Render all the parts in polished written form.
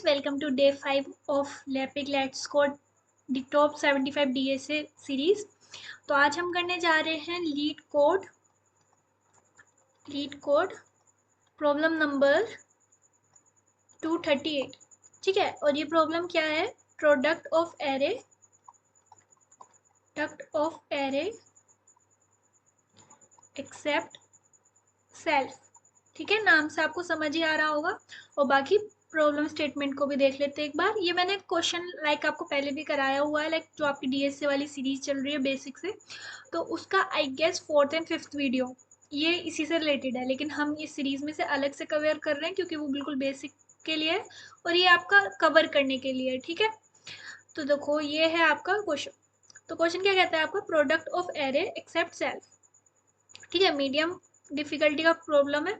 students, welcome to day 5 of LAPIC Let's Code the top 75 DSA series। तो आज हम करने जा रहे हैं लीड कोड प्रॉब्लम नंबर 238। ठीक है, और ये प्रॉब्लम क्या है? Product of array except self. ठीक है, नाम से आपको समझ ही आ रहा होगा और बाकी प्रॉब्लम स्टेटमेंट को भी देख लेते हैं एक बार। ये मैंने क्वेश्चन आपको पहले भी कराया हुआ है, जो आपकी डीएसए वाली सीरीज चल रही है बेसिक से, तो उसका I guess 4th and 5th video ये इसी से रिलेटेड है, लेकिन हम इस सीरीज में से अलग से कवर कर रहे हैं क्योंकि वो बिल्कुल बेसिक के लिए है और ये आपका कवर करने के लिए है। ठीक है, तो देखो ये है आपका क्वेश्चन। तो क्वेश्चन क्या कहता है आपका? Product of array except self. ठीक है, मीडियम डिफिकल्टी का प्रॉब्लम है।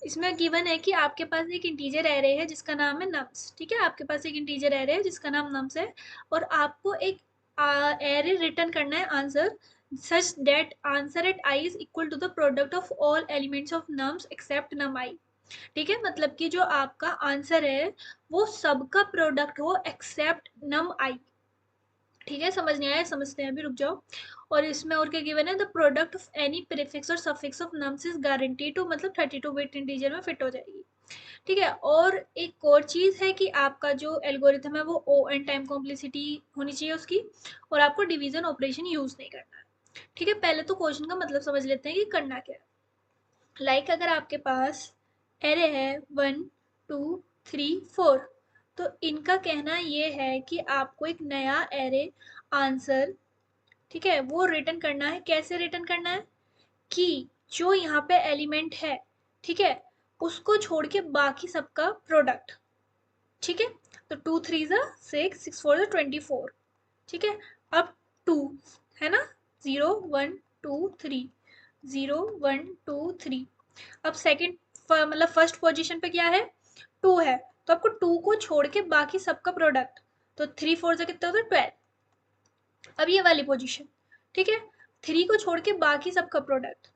इसमें गिवन है कि आपके पास एक इंटीजर एरे है जिसका नाम है नम्स। ठीक है, आपके पास एक इंटीजर एरे है जिसका नाम नम्स है और आपको एक एरे रिटर्न करना है answer such that answer at I is equal to the product of all elements of nums except num I. ठीक है, मतलब कि जो आपका आंसर है वो सबका प्रोडक्ट हो एक्सेप्ट नम आई। ठीक है, समझ नहीं आया? समझते हैं, अभी रुक जाओ। और इसमें और क्या गिवन है? The product of any prefix और suffix of nums is guarantee to, मतलब 32 बिट इंटीजर में फिट हो जाएगी। ठीक है, और एक और चीज है कि आपका जो एल्गोरिथम है वो ओ एन टाइम कॉम्प्लेक्सिटी होनी चाहिए उसकी, और आपको डिवीजन ऑपरेशन यूज नहीं करना है। ठीक है, पहले तो क्वेश्चन का मतलब समझ लेते हैं कि करना क्या है। अगर आपके पास एरे है 1 2 3 4, तो इनका कहना ये है कि आपको एक नया एरे आंसर, ठीक है, वो रिटर्न करना है। कैसे रिटर्न करना है? कि जो यहाँ पे एलिमेंट है, ठीक है, उसको छोड़ के बाकी सबका प्रोडक्ट। ठीक है, तो 2 3 6 6 4 24। ठीक है, अब 2 है ना, 0 1 2 3, 0 1 2 3। अब सेकंड मतलब फर्स्ट पोजीशन पे क्या है? 2 है, तो आपको 2 को छोड़ के बाकी सबका प्रोडक्ट, तो 3 4 से कितना होता है? 12। अब ये वाली पोजीशन, ठीक है, 3 को छोड़ के बाकी सबका प्रोडक्ट,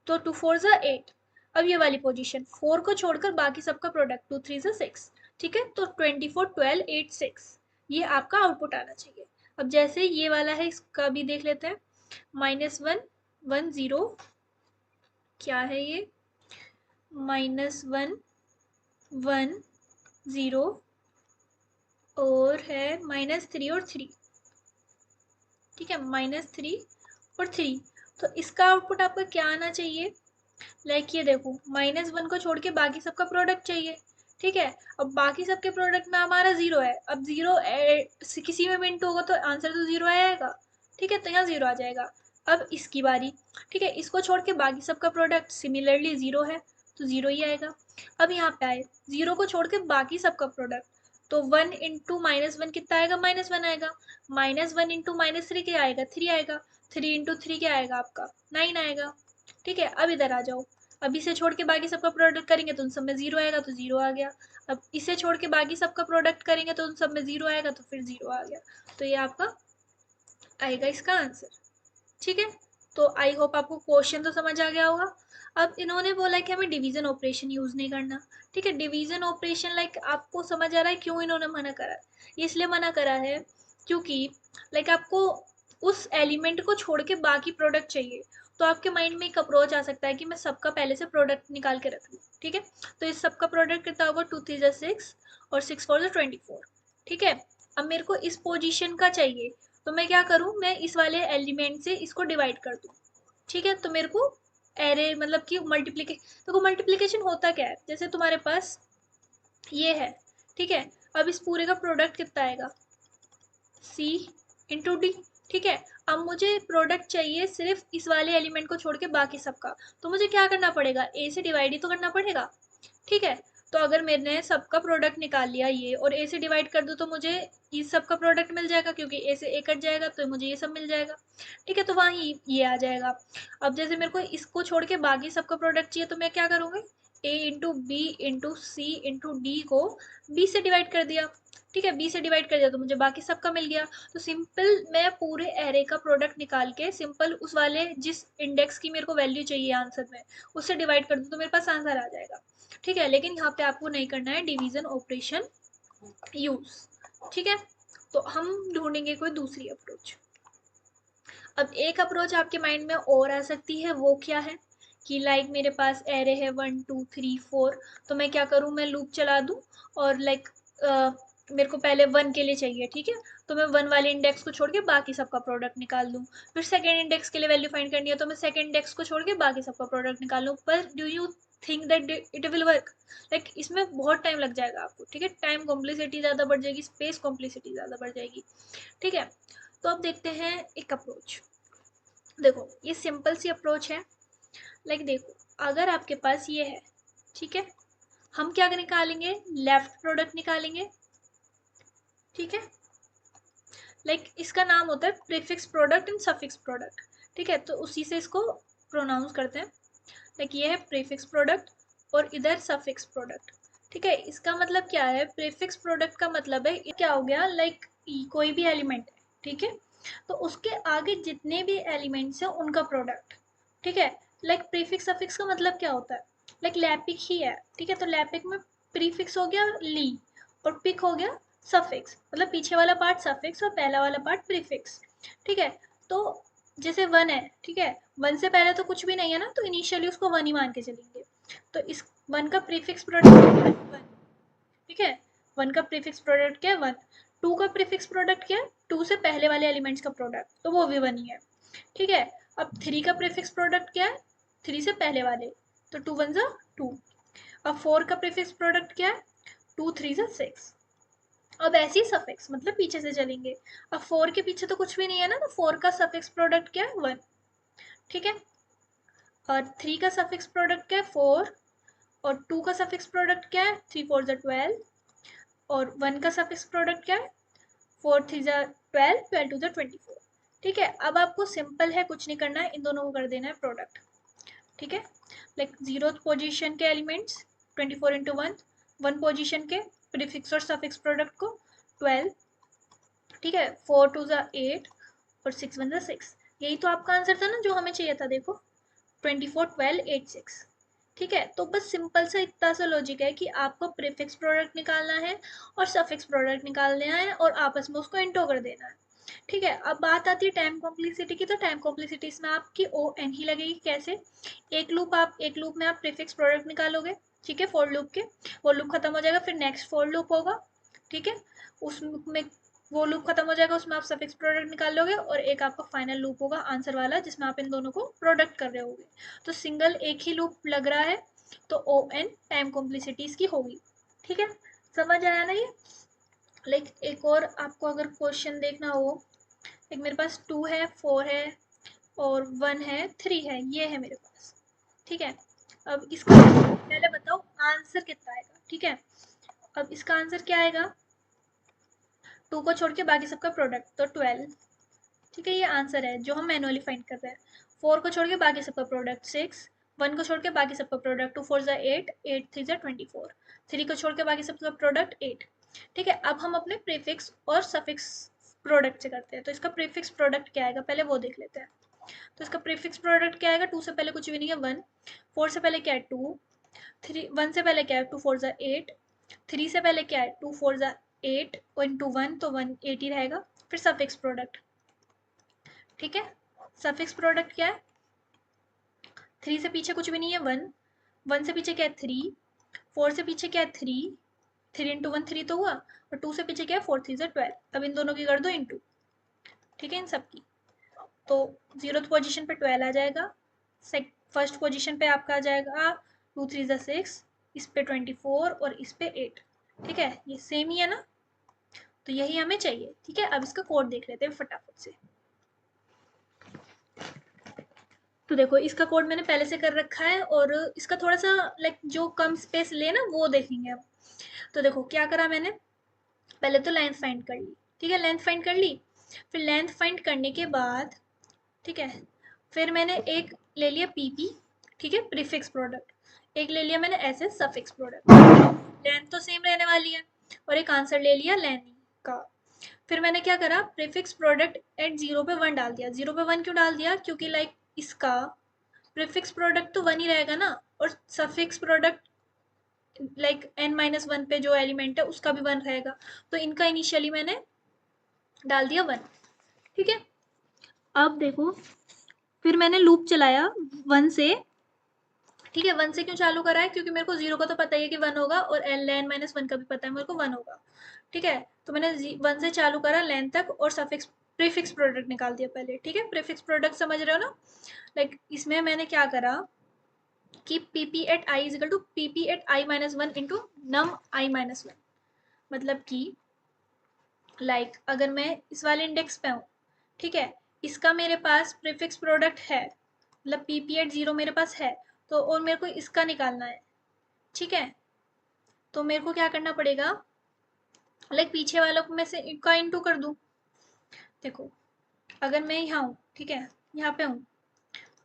तो 2 4 8। अब ये वाली पोजीशन 4 को छोड़कर बाकी सबका प्रोडक्ट, 2 3 6। ठीक है, तो 24 12 8 6 ये आपका आउटपुट आना चाहिए। अब जैसे ये वाला है इसका भी देख लेते हैं। -1 1 0, क्या है ये? -1 1 0 और है -3 और 3। ठीक है, -3 और 3, तो इसका आउटपुट आपका क्या आना चाहिए? ये देखो, -1 को छोड़ के बाकी सबका प्रोडक्ट चाहिए। ठीक है, अब बाकी सबके प्रोडक्ट में हमारा 0 है। अब 0 किसी में मिनट होगा तो आंसर तो 0 आएगा। ठीक है, तो यहाँ 0 आ जाएगा। अब इसकी बारी, ठीक है, इसको छोड़ के बाकी सबका प्रोडक्ट सिमिलरली 0 है, तो 0 ही आएगा। अब यहाँ पे आए, 0 को छोड़ के बाकी सबका प्रोडक्ट, तो 1 इंटू -1 कितना आएगा? -1 आएगा। -1 इंटू -3 क्या आएगा? 3 आएगा। 3 इंटू 3 क्या आएगा आपका? 9 आएगा। ठीक है, अब इधर आ जाओ। अब इसे छोड़ के बाकी सबका प्रोडक्ट करेंगे तो उन सब में 0 आएगा, तो 0 आ गया। अब इसे छोड़ के बाकी सबका प्रोडक्ट करेंगे तो उन सब में 0 आएगा, तो फिर 0 आ गया। तो ये आपका आएगा इसका आंसर। ठीक है, तो आई होप आपको क्वेश्चन तो समझ आ गया होगा। अब इन्होंने बोला कि हमें डिवीजन ऑपरेशन यूज नहीं करना। ठीक है, डिवीजन ऑपरेशन आपको समझ आ रहा है क्यों इन्होंने मना करा? इसलिए मना करा है क्योंकि आपको उस एलिमेंट को छोड़ के बाकी प्रोडक्ट चाहिए, तो आपके माइंड में एक अप्रोच आ सकता है कि मैं सबका पहले से प्रोडक्ट निकाल के रख लूँ। ठीक है, तो इस सबका प्रोडक्ट कितना होगा? 2 3 6 और 6 4 24। ठीक है, अब मेरे को इस पोजीशन का चाहिए, तो मैं क्या करूँ? मैं इस वाले एलिमेंट से इसको डिवाइड कर दूँ। ठीक है, तो मेरे को एरे मतलब कि मल्टीप्लिकेशन होता क्या है? जैसे तुम्हारे पास ये है, ठीक है, अब इस पूरे का प्रोडक्ट कितना आएगा? C into D. ठीक है, अब मुझे प्रोडक्ट चाहिए सिर्फ इस वाले एलिमेंट को छोड़ के बाकी सबका, तो मुझे क्या करना पड़ेगा? ए से डिवाइड ही तो करना पड़ेगा। ठीक है, तो अगर मैंने सबका प्रोडक्ट निकाल लिया ये और ए से डिवाइड कर दूँ तो मुझे इस सब का प्रोडक्ट मिल जाएगा, क्योंकि ए से ए कट जाएगा तो मुझे ये सब मिल जाएगा। ठीक है, तो वहीं ये आ जाएगा। अब जैसे मेरे को इसको छोड़ के बाकी सबका प्रोडक्ट चाहिए, तो मैं क्या करूँगी? ए इंटू बी इंटू सी इंटू डी को बी से डिवाइड कर दिया। ठीक है, बी से डिवाइड कर दिया तो मुझे बाकी सबका मिल गया। तो सिंपल मैं पूरे एरे का प्रोडक्ट निकाल के सिंपल उस वाले जिस इंडेक्स की मेरे को वैल्यू चाहिए आंसर में, उससे डिवाइड कर दूँ तो मेरे पास आंसर आ जाएगा। ठीक है, लेकिन यहाँ पे आपको नहीं करना है डिवीजन ऑपरेशन यूज। ठीक है, तो हम ढूंढेंगे कोई दूसरी अप्रोच। अब एक अप्रोच आपके माइंड में और आ सकती है, वो क्या है कि लाइक मेरे पास एरे है 1 2 3 4, तो मैं क्या करूँ, मैं लूप चला दूँ और लाइक मेरे को पहले 1 के लिए चाहिए, ठीक है, तो मैं 1 वाले इंडेक्स को छोड़ के बाकी सबका प्रोडक्ट निकाल दूँ। फिर सेकेंड इंडेक्स के लिए वैल्यू फाइंड करनी है, तो मैं सेकेंड इंडेक्स को छोड़ के बाकी सबका प्रोडक्ट निकाल लूँ। पर do you think that it will work? Like इसमें बहुत टाइम लग जाएगा आपको, ठीक है, टाइम कॉम्प्लिसिटी ज़्यादा बढ़ जाएगी, स्पेस कॉम्प्लिसिटी ज़्यादा बढ़ जाएगी। ठीक है, तो अब देखते हैं एक अप्रोच। देखो ये सिंपल सी अप्रोच है। लाइक देखो, अगर आपके पास ये है, ठीक है, हम क्या निकालेंगे, लेफ्ट प्रोडक्ट निकालेंगे। ठीक है, लाइक इसका नाम होता है prefix product and suffix product. ठीक है, तो उसी से इसको प्रोनाउंस करते हैं। लाइक ये है प्रीफिक्स प्रोडक्ट और इधर सफिक्स प्रोडक्ट। ठीक है, इसका मतलब क्या है, प्रीफिक्स प्रोडक्ट का मतलब है क्या हो गया, लाइक कोई भी एलिमेंट है, ठीक है, तो उसके आगे जितने भी एलिमेंट्स हैं उनका प्रोडक्ट। ठीक है, लाइक प्रीफिक्स सफिक्स का मतलब क्या होता है, लाइक लैपिक ही है। ठीक है, तो लैपिक में प्रीफिक्स हो गया ली और पिक हो गया सफिक्स, मतलब पीछे वाला पार्ट सफिक्स और पहला वाला पार्ट प्रीफिक्स। ठीक है, तो जैसे 1 है, ठीक है, 1 से पहले तो कुछ भी नहीं है ना, तो इनिशियली उसको 1 ही मान के चलेंगे। तो इस 1 का प्रीफिक्स प्रोडक्ट 1। ठीक है, 1 का प्रीफिक्स प्रोडक्ट क्या है, 1। 2 का प्रीफिक्स प्रोडक्ट क्या है, 2 से पहले वाले एलिमेंट्स का प्रोडक्ट, तो वो भी 1 ही है। ठीक है, अब 3 का प्रीफिक्स प्रोडक्ट क्या है, 3 से पहले वाले, तो 2 1 जा 2। अब 4 का प्रीफिक्स प्रोडक्ट क्या है, 2 3 जा 6। अब ऐसे ही सफिक्स, मतलब पीछे से चलेंगे। अब 4 के पीछे तो कुछ भी नहीं है ना, तो 4 का सफिक्स प्रोडक्ट क्या है, 1। ठीक है, और 3 का सफिक्स प्रोडक्ट क्या है, 4। और 2 का सफिक्स प्रोडक्ट क्या है, 3 4 जा 12। और 1 का सफिक्स प्रोडक्ट क्या है, 4 3 जा 12, 12 2 जा 24। ठीक है, अब आपको सिंपल है, कुछ नहीं करना है, इन दोनों को कर देना है प्रोडक्ट। ठीक है, लाइक 0th पोजीशन के एलिमेंट्स 24 इंटू 1, 1 पोजीशन के प्रीफिक्स और सफिक्स प्रोडक्ट को 12। ठीक है, 4 2 जा 8 और 6 1 जा 6। यही तो आपका आंसर था ना जो हमें चाहिए था, देखो 24 12 8 6। ठीक है, तो बस सिंपल सा इतना सा लॉजिक है कि आपको प्रीफिक्स प्रोडक्ट निकालना है और सफिक्स प्रोडक्ट निकालना है और आपस में उसको इंटो कर देना है। ठीक है, अब बात आती है टाइम कॉम्प्लिसिटी की, तो टाइम कॉम्प्लिसिटी इसमें आपकी ओ एन ही लगेगी। कैसे, एक लूप में आप प्रीफिक्स प्रोडक्ट निकालोगे, ठीक है, फॉर लूप के, वो लूप खत्म हो जाएगा, फिर नेक्स्ट फॉर लूप होगा। ठीक है, उसमें वो लूप खत्म हो जाएगा, उसमें आप सफिक्स प्रोडक्ट निकाल लोगे और एक आपका फाइनल लूप होगा आंसर वाला, जिसमें आप इन दोनों को प्रोडक्ट कर रहे होगे। तो सिंगल एक ही लूप लग रहा है, तो ओ एन टाइम कॉम्प्लिसिटीज की होगी। ठीक है, समझ आया ना ये। लाइक एक और आपको अगर क्वेश्चन देखना हो, एक मेरे पास 2 है 4 है और 1 है 3 है, ये है मेरे पास। ठीक है, अब इसका पहले बताओ आंसर कितना आएगा। ठीक है, अब इसका आंसर क्या आएगा, 2 को छोड़ के बाकी सबका प्रोडक्ट, तो 12। ठीक है, ये आंसर है जो हम मैनुअली फाइंड कर रहे हैं। 4 को छोड़ के बाकी सबका प्रोडक्ट 6, 1 को छोड़ के बाकी सबका प्रोडक्ट 2 4 जा 8, 8 3 जा 24, 3 को छोड़ के बाकी सबका प्रोडक्ट 8। ठीक है, अब हम अपने प्रीफिक्स और सफिक्स प्रोडक्ट से करते हैं, तो इसका प्रीफिक्स प्रोडक्ट क्या आएगा पहले वो देख लेते हैं। तो इसका प्रीफिक्स प्रोडक्ट क्या आएगा, 2 से पहले कुछ भी नहीं है 1, 4 से पहले क्या है 2, 3 1 से पहले क्या है 2 4 जा 8, 3 से पहले क्या है 2 4 जा 8 इंटू 1, तो 1 8 ही रहेगा। फिर सफिक्स प्रोडक्ट। ठीक है, सफिक्स प्रोडक्ट क्या है, 3 से पीछे कुछ भी नहीं है 1, 1 से पीछे क्या है 3, 4 से पीछे क्या है 3, 3 इंटू 1 3 तो हुआ, और 2 से पीछे क्या है 4 3 जा 12। अब इन दोनों की कर दो इंटू। ठीक है, इन सब की, तो 0th पोजीशन पे 12 आ जाएगा, फर्स्ट पोजीशन पे आपका आ जाएगा 2 3 जा 6, इस पे 24 और इस पे 8। ठीक है, ये सेम ही है ना, तो यही हमें चाहिए। ठीक है, अब इसका कोड देख लेते हैं फटाफट से। तो देखो इसका कोड मैंने पहले से कर रखा है और इसका थोड़ा सा लाइक जो कम स्पेस ले ना वो देखेंगे अब। तो देखो क्या करा मैंने, पहले तो लेंथ फाइंड कर ली। ठीक है, लेंथ फाइंड कर ली, फिर लेंथ फाइंड करने के बाद, ठीक है, फिर मैंने एक ले लिया पीपी, ठीक है, प्रीफिक्स प्रोडक्ट, एक ले लिया मैंने ऐसे सफिक्स प्रोडक्ट, लेंथ तो सेम रहने वाली है, और एक आंसर ले लिया लेनी का। फिर मैंने क्या करा, प्रीफिक्स प्रोडक्ट एट 0 पे 1 डाल दिया। 0 पे 1 क्यों डाल दिया, क्योंकि लाइक इसका प्रीफिक्स प्रोडक्ट तो 1 ही रहेगा ना, और सफिक्स प्रोडक्ट लाइक n-1 पे जो एलिमेंट है उसका भी 1 रहेगा, तो इनका इनिशियली मैंने डाल दिया 1। ठीक है, अब देखो फिर मैंने लूप चलाया 1 से। ठीक है, 1 से क्यों चालू करा है, क्योंकि मेरे को 0 का तो पता ही है कि 1 होगा, और n-1 का भी पता है मेरे को 1 होगा। ठीक है, तो मैंने 1 से चालू करा लेन तक, और सफिक्स प्रीफिक्स प्रोडक्ट निकाल दिया पहले। ठीक है, प्रीफिक्स प्रोडक्ट समझ रहे हो ना। लाइक इसमें मैंने क्या करा कि pp at i is equal to pp at i-1 into num i-1। मतलब कि लाइक अगर मैं इस वाले इंडेक्स पे हूँ, ठीक है, इसका मेरे पास प्रीफिक्स प्रोडक्ट है, मतलब pp एट 0 मेरे पास है, तो और मेरे को इसका निकालना है। ठीक है, तो मेरे को क्या करना पड़ेगा, लाइक पीछे वालों को मैं से का इंटू कर दूं। देखो अगर मैं यहाँ हूँ, ठीक है, यहाँ पे हूँ,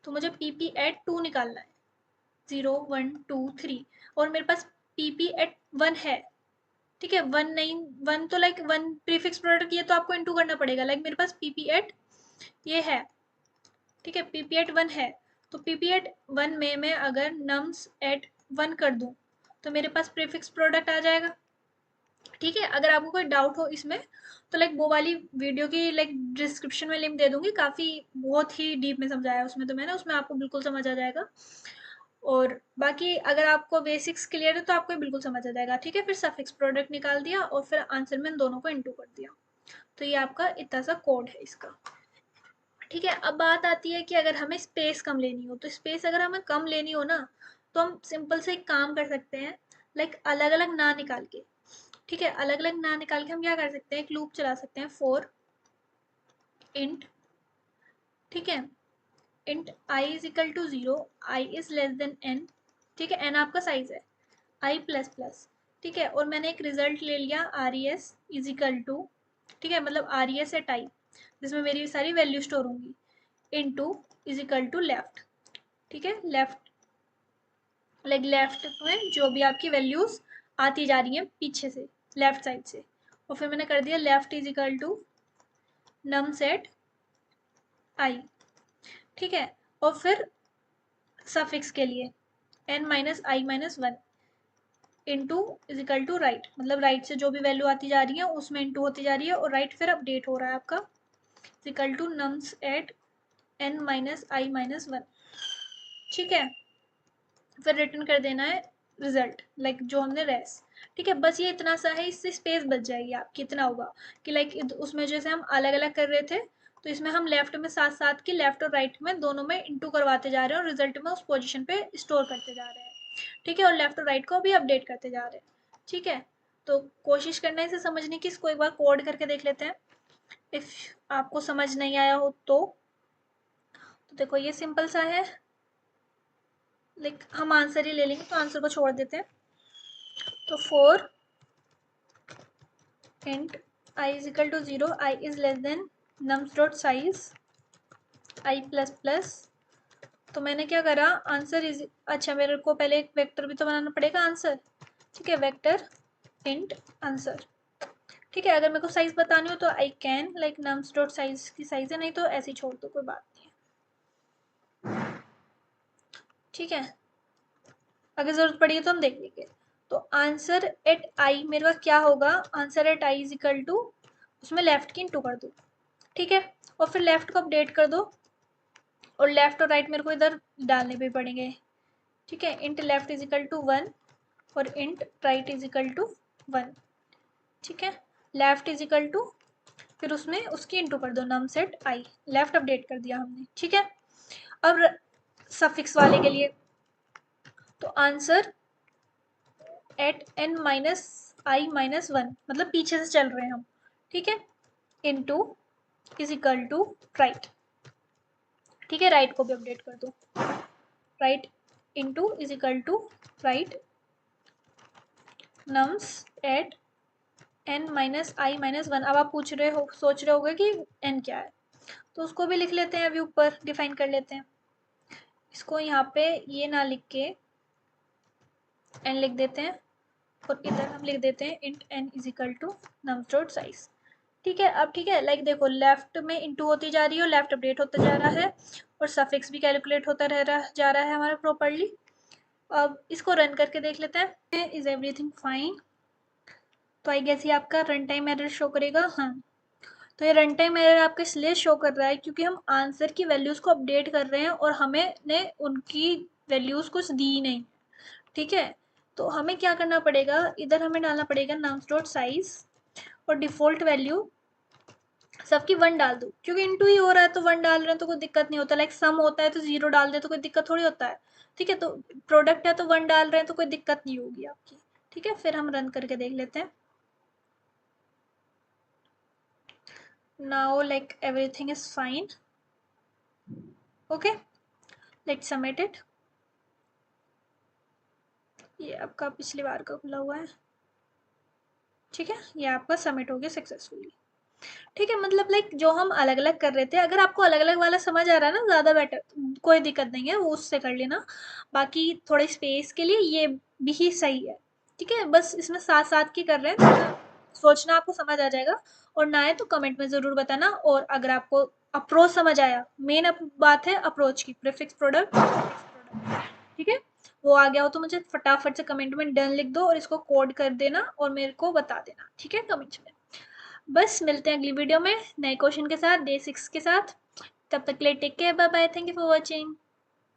तो मुझे pp एट 2 निकालना है, 0 1 2 3, और मेरे पास pp एट 1 है। ठीक है, 1 नहीं, 1 तो लाइक 1 प्रीफिक्स प्रोडक्ट, ये तो आपको इंटू करना पड़ेगा। लाइक मेरे पास pp एट ये है, ठीक है, pp एट 1 है, तो pp एट 1 में मैं अगर nums एट 1 कर दूं तो मेरे पास प्रीफिक्स प्रोडक्ट आ जाएगा। ठीक है, अगर आपको कोई डाउट हो इसमें तो लाइक वो वाली वीडियो की लाइक डिस्क्रिप्शन में लिंक दे दूंगी, काफ़ी बहुत ही डीप में समझाया उसमें तो मैंने, उसमें आपको बिल्कुल समझ आ जाएगा। और बाकी अगर आपको बेसिक्स क्लियर है तो आपको बिल्कुल समझ आ जाएगा। ठीक है, फिर सफिक्स प्रोडक्ट निकाल दिया और फिर आंसर में दोनों को इंटू कर दिया। तो ये आपका इतना सा कोड है इसका। ठीक है, अब बात आती है कि अगर हमें स्पेस कम लेनी हो, तो स्पेस अगर हमें कम लेनी हो ना, तो हम सिंपल से एक काम कर सकते हैं, लाइक अलग अलग ना निकाल के। ठीक है, अलग अलग ना निकाल के हम क्या कर सकते हैं, एक लूप चला सकते हैं फॉर इंट। ठीक है, int i is equal to 0, i is less than n। ठीक है, n आपका साइज है, i प्लस प्लस। ठीक है, और मैंने एक रिजल्ट ले लिया R E S is equal to, ठीक है, मतलब R E S at I, जिसमें मेरी सारी वैल्यू स्टोर होंगी, into is equal to left. ठीक है, लेफ्ट लाइक लेफ्ट में जो भी आपकी वैल्यूज आती जा रही हैं पीछे से, लेफ्ट साइड से, और फिर मैंने कर दिया left is equal to num set I. ठीक है, और फिर सफिक्स के लिए n-i-1 into is equal to right, मतलब राइट से जो भी वैल्यू आती जा रही है उसमें इंटू होती जा रही है, और राइट फिर अपडेट हो रहा है आपका, is equal to nums at n-i-1। ठीक है, फिर रिटर्न कर देना है रिजल्ट, लाइक जो हमने रेस। ठीक है, बस ये इतना सा है, इससे स्पेस बच जाएगी आपकी। इतना होगा कि लाइक उसमें जैसे हम अलग अलग कर रहे थे, तो इसमें हम लेफ्ट में साथ साथ की लेफ्ट और राइट में दोनों में इंटू करवाते जा रहे हैं, और रिजल्ट में उस पोजीशन पे स्टोर करते जा रहे हैं। ठीक है, और लेफ्ट और राइट को भी अपडेट करते जा रहे हैं। ठीक है, तो कोशिश करना है इसे समझने की, इसको एक बार कोड करके देख लेते हैं, इफ आपको समझ नहीं आया हो तो देखो ये सिंपल सा है, लाइक हम आंसर ही ले लेंगे तो आंसर को छोड़ देते हैं। तो for int i is equal to 0, i is less than nums dot size i plus plus. तो मैंने क्या करा, आंसर इज, अच्छा मेरे को पहले एक वेक्टर भी तो बनाना पड़ेगा आंसर। ठीक है, वेक्टर इंट आंसर। ठीक है, अगर मेरे को साइज बतानी हो तो I can, like nums dot size की साइज है, नहीं तो ऐसे ही छोड़ दो, कोई बात नहीं है। ठीक है, अगर जरूरत पड़ी तो हम देख लेंगे। तो आंसर एट आई मेरे पास क्या होगा, answer at I is equal to, उसमें लेफ्ट की इंटू कर दो। ठीक है, और फिर लेफ्ट को अपडेट कर दो, और लेफ्ट और राइट मेरे को इधर डालने भी पड़ेंगे। ठीक है, int left is equal to 1 और int right is equal to 1। ठीक है, लेफ्ट इज इक्वल टू, फिर उसमें उसकी इंटू कर दो नम सेट आई, लेफ्ट अपडेट कर दिया हमने। ठीक है, अब सफिक्स वाले के लिए, तो आंसर एट n-i-1, मतलब पीछे से चल रहे हैं हम। ठीक है, into is equal to right. ठीक है, राइट को भी अपडेट कर दो, right into is equal to right nums at n-i-1। अब आप पूछ रहे हो, सोच रहे होगे कि n क्या है, तो उसको भी लिख लेते हैं, अभी ऊपर डिफाइन कर लेते हैं इसको, यहाँ पे ये ना लिख के n लिख देते हैं, और इधर हम लिख देते हैं int n is equal to nums dot size. ठीक है, अब ठीक है, लाइक देखो लेफ्ट में इंटू होती जा रही है और लेफ्ट अपडेट होता जा रहा है, और सफिक्स भी कैलकुलेट होता जा रहा है हमारा प्रॉपरली। अब इसको रन करके देख लेते हैं। Is everything fine? तो आई गेस ये आपका रन टाइम एरर शो करेगा। हाँ, तो ये रन टाइम एरर आपका इसलिए शो कर रहा है क्योंकि हम आंसर की वैल्यूज़ को अपडेट कर रहे हैं और हमें ने उनकी वैल्यूज़ कुछ दी नहीं। ठीक है, तो हमें क्या करना पड़ेगा, इधर हमें डालना पड़ेगा नाम्स डॉट साइज और डिफ़ॉल्ट वैल्यू सबकी 1 डाल दो, क्योंकि इनटू ही हो रहा है तो 1 डाल रहे हैं तो कोई दिक्कत नहीं होता। लाइक सम होता है तो 0 डाल दे तो कोई दिक्कत थोड़ी होता है। ठीक है, तो प्रोडक्ट है तो 1 डाल रहे हैं तो कोई दिक्कत नहीं होगी आपकी। ठीक है, फिर हम रन करके देख लेते हैं। Now like everything is fine. Okay, let's submit it. ये आपका पिछली बार का खुला हुआ है। ठीक है, ये आपका सबमिट हो गया सक्सेसफुली। ठीक है, मतलब लाइक जो हम अलग अलग कर रहे थे, अगर आपको अलग अलग वाला समझ आ रहा है ना ज़्यादा बेटर, कोई दिक्कत नहीं है, वो उससे कर लेना। बाकी थोड़े स्पेस के लिए ये भी सही है। ठीक है, बस इसमें साथ साथ की कर रहे हैं, थोड़ा सोचना, आपको समझ आ जाएगा। और ना आए तो कमेंट में ज़रूर बताना। और अगर आपको अप्रोच समझ आया, मेन बात है अप्रोच की, प्रीफिक्स प्रोडक्ट, ठीक है, वो आ गया हो तो मुझे फटाफट से कमेंट में डन लिख दो और इसको कोड कर देना और मेरे को बता देना। ठीक है, कमेंट्स में। बस मिलते हैं अगली वीडियो में नए क्वेश्चन के साथ, डे 6 के साथ। तब तक के लिए take care, bye bye, thank you for watching.